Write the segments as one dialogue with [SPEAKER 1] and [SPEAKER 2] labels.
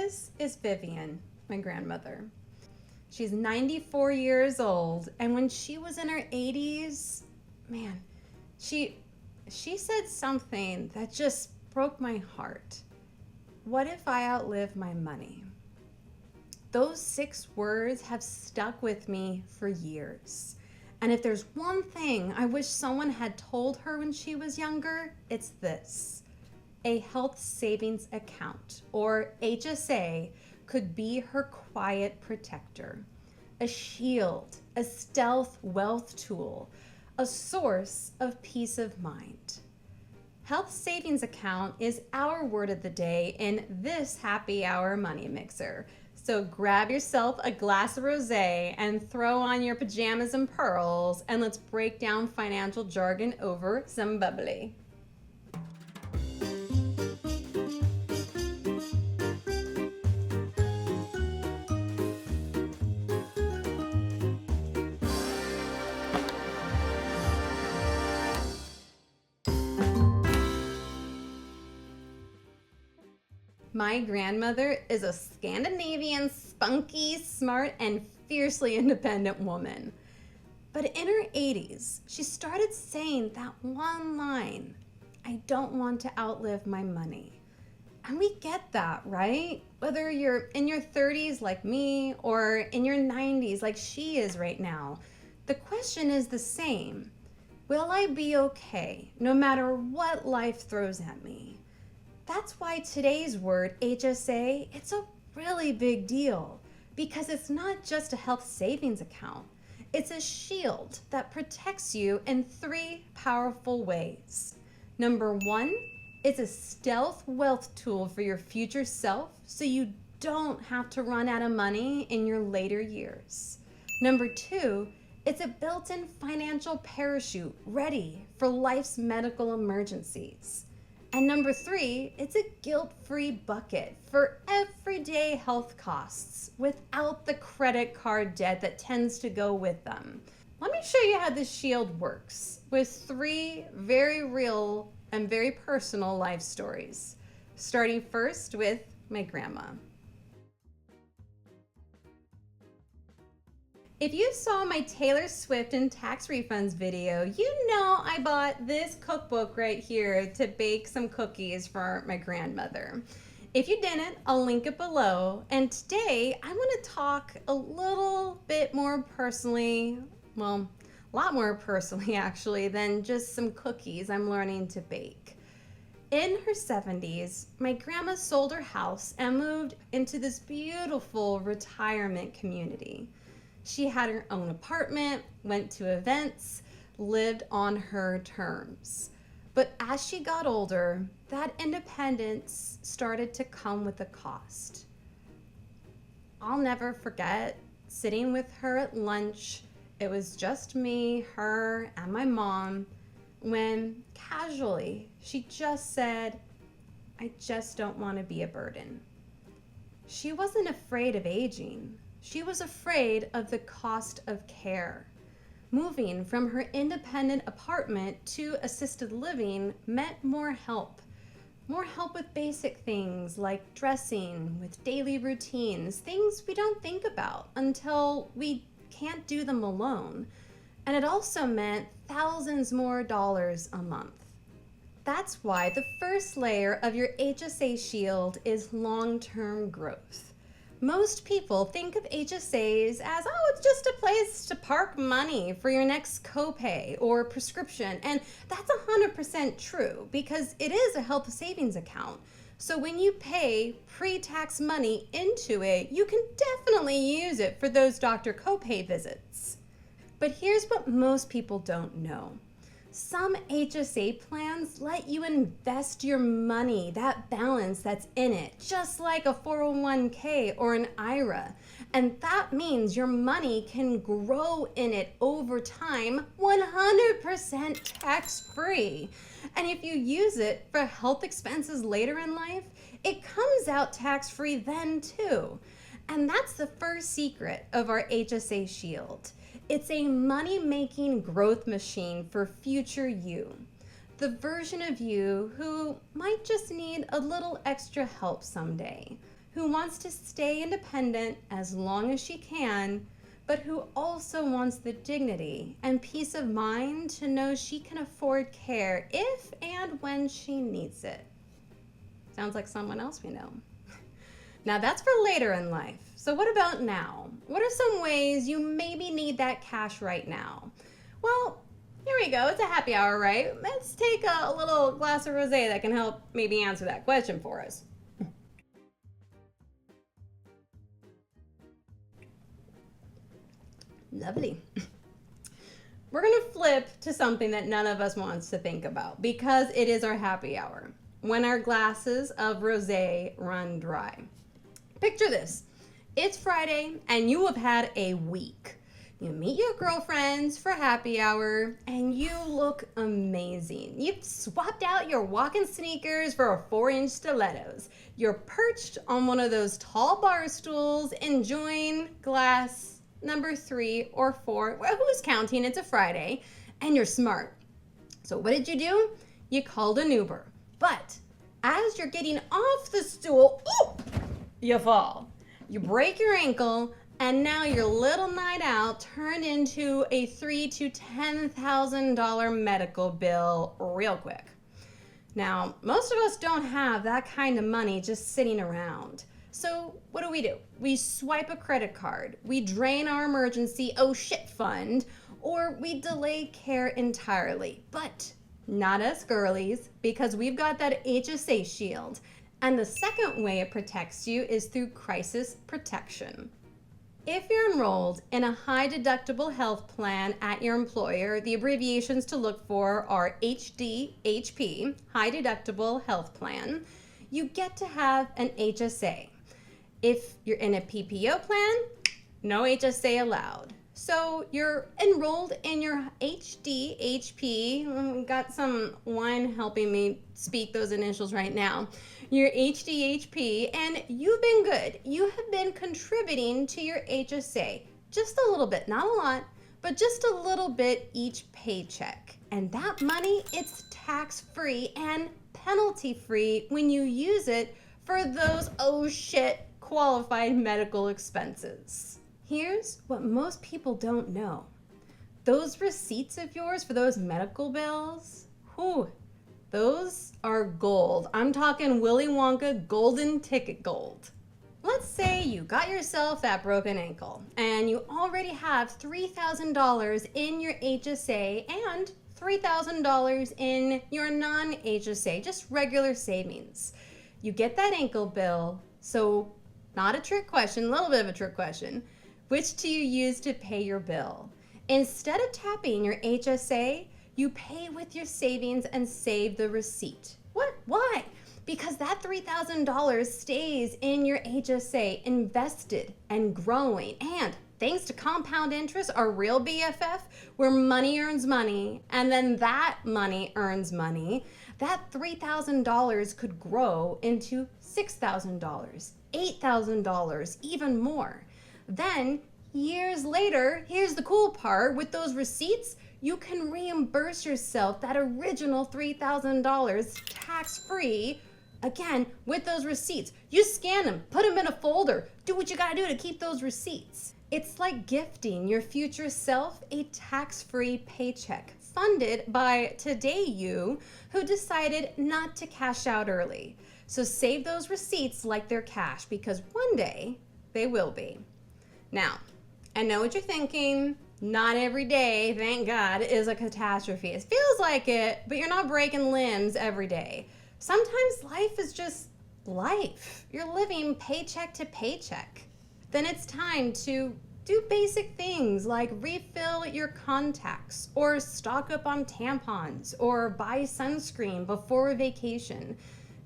[SPEAKER 1] This is Vivian, my grandmother. She's 94 years old, and when she was in her 80s, man, she said something that just broke my heart. What if I outlive my money? Those 6 words have stuck with me for years. And if there's one thing I wish someone had told her when she was younger, it's this. A health savings account, or HSA, could be her quiet protector, a shield, a stealth wealth tool, a source of peace of mind. Health savings account is our word of the day in this happy hour money mixer. So grab yourself a glass of rosé and throw on your pajamas and pearls, and let's break down financial jargon over some bubbly. My grandmother is a Scandinavian, spunky, smart, and fiercely independent woman. But in her 80s, she started saying that one line, I don't want to outlive my money. And we get that, right? Whether you're in your 30s like me or in your 90s like she is right now, the question is the same. Will I be okay no matter what life throws at me? That's why today's word, HSA, it's a really big deal because it's not just a health savings account. It's a shield that protects you in 3 powerful ways. Number 1, it's a stealth wealth tool for your future self so you don't have to run out of money in your later years. Number 2, it's a built-in financial parachute ready for life's medical emergencies. And number 3, it's a guilt-free bucket for everyday health costs without the credit card debt that tends to go with them. Let me show you how this shield works with 3 very real and very personal life stories, starting first with my grandma. If you saw my Taylor Swift and tax refunds video, you know I bought this cookbook right here to bake some cookies for my grandmother. If you didn't, I'll link it below. And today I want to talk a little bit more personally, well, a lot more personally actually, than just some cookies I'm learning to bake. In her 70s, my grandma sold her house and moved into this beautiful retirement community. She had her own apartment, went to events, lived on her terms. But as she got older, that independence started to come with a cost. I'll never forget sitting with her at lunch. It was just me, her, and my mom, when casually she just said, I just don't want to be a burden. She wasn't afraid of aging. She was afraid of the cost of care. Moving from her independent apartment to assisted living meant more help with basic things like dressing, with daily routines, things we don't think about until we can't do them alone. And it also meant thousands more dollars a month. That's why the first layer of your HSA shield is long-term growth. Most people think of HSAs as, oh, it's just a place to park money for your next copay or prescription. And that's 100% true because it is a health savings account. So when you pay pre-tax money into it, you can definitely use it for those doctor copay visits. But here's what most people don't know. Some HSA plans let you invest your money, that balance that's in it, just like a 401k or an IRA. And that means your money can grow in it over time 100% tax-free. And if you use it for health expenses later in life, it comes out tax-free then too. And that's the first secret of our HSA Shield. It's a money-making growth machine for future you. The version of you who might just need a little extra help someday. who wants to stay independent as long as she can, but who also wants the dignity and peace of mind to know she can afford care if and when she needs it. Sounds like someone else we know. Now that's for later in life. So what about now? What are some ways you maybe need that cash right now? Well, here we go. It's a happy hour, right? Let's take a little glass of rosé that can help maybe answer that question for us. Lovely. We're going to flip to something that none of us wants to think about because it is our happy hour, when our glasses of rosé run dry. Picture this. It's Friday and you have had a week. You meet your girlfriends for happy hour and you look amazing. You've swapped out your walking sneakers for 4-inch stilettos. You're perched on one of those tall bar stools enjoying glass number 3 or 4. Well, who's counting? It's a Friday. And you're smart. So what did you do? You called an Uber. But as you're getting off the stool, you fall. You break your ankle, and now your little night out turned into a $3,000 to $10,000 medical bill real quick. Now, most of us don't have that kind of money just sitting around. So what do? We swipe a credit card, we drain our emergency oh shit fund, or we delay care entirely. But not us girlies, because we've got that HSA shield. And the second way it protects you is through crisis protection. If you're enrolled in a high deductible health plan at your employer, the abbreviations to look for are HDHP, High Deductible Health Plan. You get to have an HSA. If you're in a PPO plan, no HSA allowed. So you're enrolled in your HDHP. Got some wine helping me speak those initials right now. Your HDHP, and you've been good. You have been contributing to your HSA just a little bit, not a lot, but just a little bit each paycheck. And that money, it's tax-free and penalty-free when you use it for those oh shit qualified medical expenses. Here's what most people don't know. Those receipts of yours for those medical bills, those are gold. I'm talking Willy Wonka golden ticket gold. Let's say you got yourself that broken ankle and you already have $3,000 in your HSA and $3,000 in your non-HSA, just regular savings. You get that ankle bill, so not a trick question, a little bit of a trick question. Which do you use to pay your bill? Instead of tapping your HSA, you pay with your savings and save the receipt. What? Why? Because that $3,000 stays in your HSA, invested and growing. And thanks to compound interest, our real BFF, where money earns money, and then that money earns money, that $3,000 could grow into $6,000, $8,000, even more. Then, years later, here's the cool part, with those receipts, you can reimburse yourself that original $3,000 tax-free, again, with those receipts. You scan them, put them in a folder, do what you gotta do to keep those receipts. It's like gifting your future self a tax-free paycheck funded by today you who decided not to cash out early. So save those receipts like they're cash, because one day they will be. Now, I know what you're thinking. Not every day, thank God, is a catastrophe. It feels like it, but you're not breaking limbs every day. Sometimes life is just life. You're living paycheck to paycheck. Then it's time to do basic things like refill your contacts or stock up on tampons or buy sunscreen before a vacation.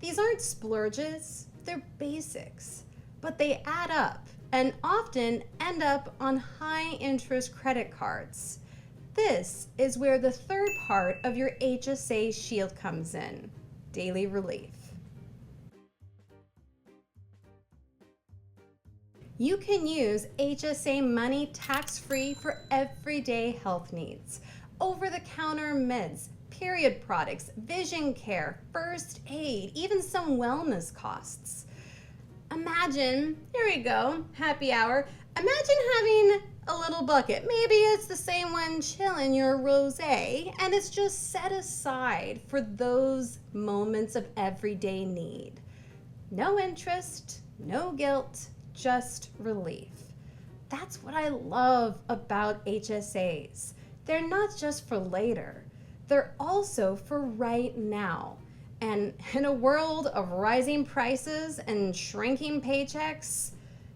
[SPEAKER 1] These aren't splurges, they're basics, but they add up and often end up on high-interest credit cards. This is where the third part of your HSA shield comes in, daily relief. You can use HSA money tax-free for everyday health needs, over-the-counter meds, period products, vision care, first aid, even some wellness costs. Imagine, here we go, happy hour. Imagine having a little bucket. Maybe it's the same one chilling your rosé, and it's just set aside for those moments of everyday need. No interest, no guilt, just relief. That's what I love about HSAs. They're not just for later, they're also for right now. And in a world of rising prices and shrinking paychecks,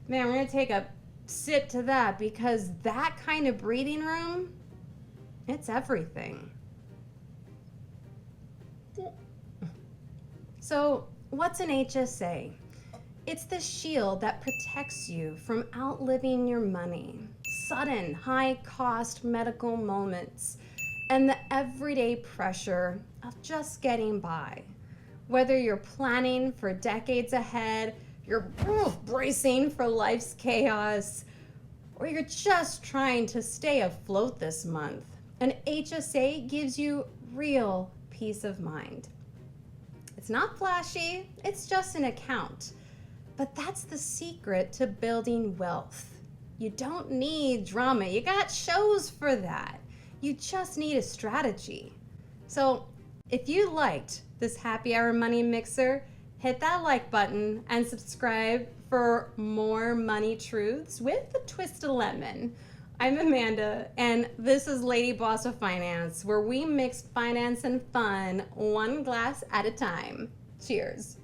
[SPEAKER 1] man, we're gonna take a sip to that, because that kind of breathing room, it's everything. So, what's an HSA? It's the shield that protects you from outliving your money, sudden high-cost medical moments, and the everyday pressure of just getting by. Whether you're planning for decades ahead, you're bracing for life's chaos, or you're just trying to stay afloat this month, an HSA gives you real peace of mind. It's not flashy, it's just an account. But that's the secret to building wealth. You don't need drama. You got shows for that. You just need a strategy. So if you liked this happy hour money mixer, hit that like button and subscribe for more money truths with a twist of lemon. I'm Amanda, and this is Lady Boss of Finance, where we mix finance and fun one glass at a time. Cheers.